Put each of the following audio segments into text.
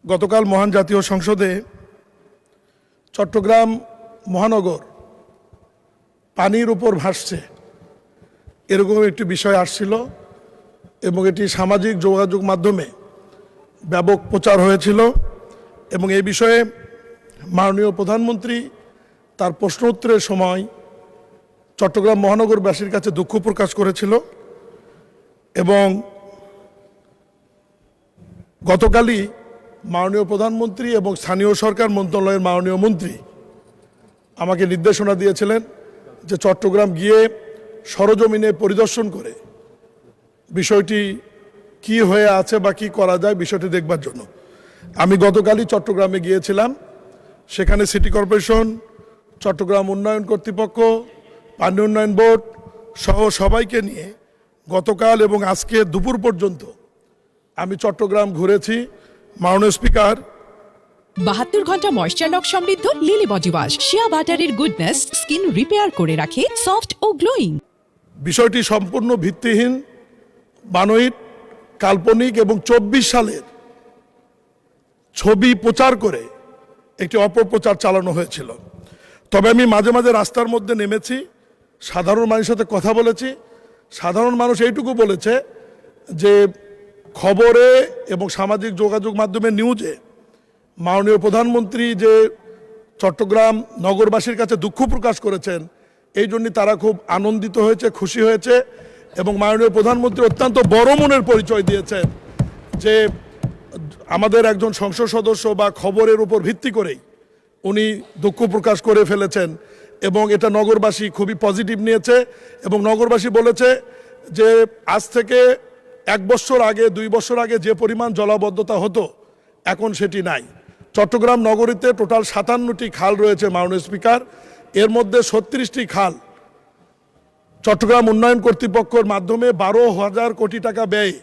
গতকাল মহান জাতীয় সংসদে চট্টগ্রাম মহানগর পানির উপর ভাসছে এরকম একটি বিষয় আসছিল এবং এটি সামাজিক যোগাযোগ মাধ্যমে ব্যাপক প্রচার হয়েছিল এবং এই বিষয়ে মাননীয় প্রধানমন্ত্রী তার প্রশ্ন উত্তরের সময় চট্টগ্রাম মহানগরবাসীর কাছে দুঃখ প্রকাশ করেছিল এবং গতকালই মাননীয় প্রধানমন্ত্রী এবং স্থানীয় সরকার মন্ত্রণালয়ের মাননীয় মন্ত্রী আমাকে নির্দেশনা দিয়েছিলেন যে চট্টগ্রাম গিয়ে সরজমিনে পরিদর্শন করে বিষয়টি কি হয়ে আছে বা কী করা যায় বিষয়টি দেখবার জন্য আমি গতকালই চট্টগ্রামে গিয়েছিলাম। সেখানে সিটি কর্পোরেশন, চট্টগ্রাম উন্নয়ন কর্তৃপক্ষ, পানি উন্নয়ন বোর্ড সহ সবাইকে নিয়ে গতকাল এবং আজকে দুপুর পর্যন্ত আমি চট্টগ্রাম ঘুরেছি। মাননীয় স্পিকার, 72 ঘন্টা ময়েশ্চার লক সমৃদ্ধ লিলি বডি ওয়াশ শিয়া বাটারের গুডনেস স্কিন রিপেয়ার করে রাখে সফট ও গ্লোয়িং। বিষয়টি সম্পূর্ণ ভিত্তিহীন, বানোয়িট, কাল্পনিক এবং 24 সালের ছবি প্রচার করে একটি অপপ্রচার চালানো হয়েছিল। তবে আমি মাঝে মাঝে রাস্তার মধ্যে নেমেছি, সাধারণ মানুষের সাথে কথা বলেছি। সাধারণ মানুষ এইটুকু বলেছে যে খবরে এবং সামাজিক যোগাযোগ মাধ্যমে নিউজে মাননীয় প্রধানমন্ত্রী যে চট্টগ্রাম নগরবাসীর কাছে দুঃখ প্রকাশ করেছেন এই জন্য তারা খুব আনন্দিত হয়েছে, খুশি হয়েছে এবং মাননীয় প্রধানমন্ত্রী অত্যন্ত বড় মনের পরিচয় দিয়েছেন যে আমাদের একজন সংসদ সদস্য বা খবরের উপর ভিত্তি করেই উনি দুঃখ প্রকাশ করে ফেলেছেন এবং এটা নগরবাসী খুবই পজিটিভ নিয়েছে এবং নগরবাসী বলেছে যে আজ থেকে 1 বছর আগে 2 বছর আগে যে পরিমাণ জলাবদ্ধতা হতো এখন সেটি নাই। চট্টগ্রাম নগরীতে টোটাল 57টি খাল রয়েছে মাননীয় স্পিকার, এর মধ্যে 36টি খাল চট্টগ্রাম উন্নয়ন কর্তৃপক্ষের মাধ্যমে 12,000 কোটি টাকা ব্যয়ে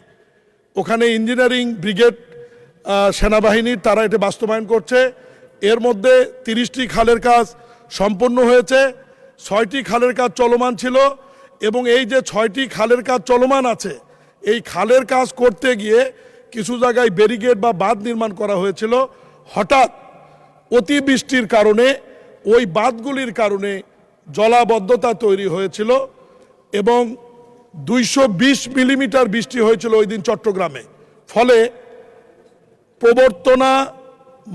ওখানে ইঞ্জিনিয়ারিং ব্রিগেড সেনাবাহিনীর তারা এটা বাস্তবায়ন করছে। এর মধ্যে 30টি খালের কাজ সম্পন্ন হয়েছে, 6টি খালের কাজ চলমান ছিল এবং এই যে 6টি খালের কাজ চলমান আছে এই খালের কাজ করতে গিয়ে কিছু জায়গায় ব্যারিকেড বা বাঁধ নির্মাণ করা হয়েছিল। হঠাৎ অতিবৃষ্টির কারণে ওই বাঁধগুলির কারণে জলাবদ্ধতা তৈরি হয়েছিল এবং 220 মিলিমিটার বৃষ্টি হয়েছিল ওই দিন চট্টগ্রামে। ফলে প্রবর্তনা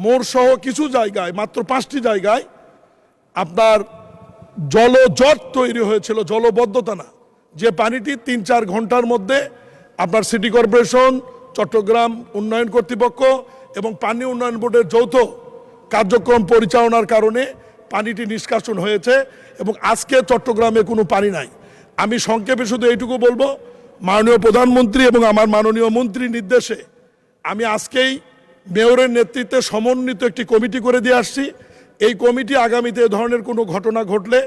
মোড় সহ কিছু জায়গায়, মাত্র 5টি জায়গায় আপনার জলজট তৈরি হয়েছিল, জলবদ্ধতা না, যে পানিটি 3-4 ঘন্টার মধ্যে আপনার সিটি কর্পোরেশন, চট্টগ্রাম উন্নয়ন কর্তৃপক্ষ এবং পানি উন্নয়ন বোর্ডের যৌথ কার্যক্রম পরিচালনার কারণে পানিটি নিষ্কাশন হয়েছে এবং আজকে চট্টগ্রামে কোনো পানি নাই। আমি সংক্ষেপে শুধু এইটুকু বলবো, মাননীয় প্রধানমন্ত্রী এবং আমার মাননীয় মন্ত্রীর নির্দেশে আমি আজকেই মেয়রের নেতৃত্বে সমন্বিত একটি কমিটি করে দিয়ে আসছি। এই কমিটি আগামীতে এ ধরনের কোনো ঘটনা ঘটলে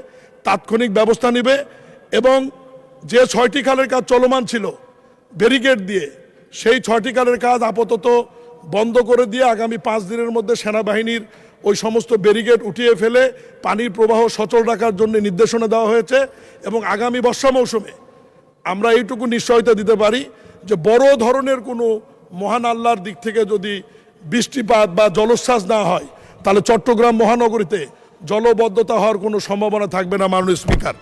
তাৎক্ষণিক ব্যবস্থা নেবে এবং যে 6টি খালের কাজ চলমান ছিল ব্যারিকেড দিয়ে, সেই 6টি খালের কাজ আপাতত বন্ধ করে দিয়ে আগামী 5 দিনের মধ্যে সেনাবাহিনীর ওই সমস্ত ব্যারিকেড উঠিয়ে ফেলে পানির প্রবাহ সচল রাখার জন্য নির্দেশনা দেওয়া হয়েছে এবং আগামী বর্ষা মৌসুমে আমরা এইটুকু নিশ্চয়তা দিতে পারি যে বড় ধরনের কোনো মহান আল্লাহর দিক থেকে যদি বৃষ্টিপাত বা জলোচ্ছ্বাস না হয় তাহলে চট্টগ্রাম মহানগরীতে জলবদ্ধতা হওয়ার কোনো সম্ভাবনা থাকবে না। মাননীয় স্পিকার।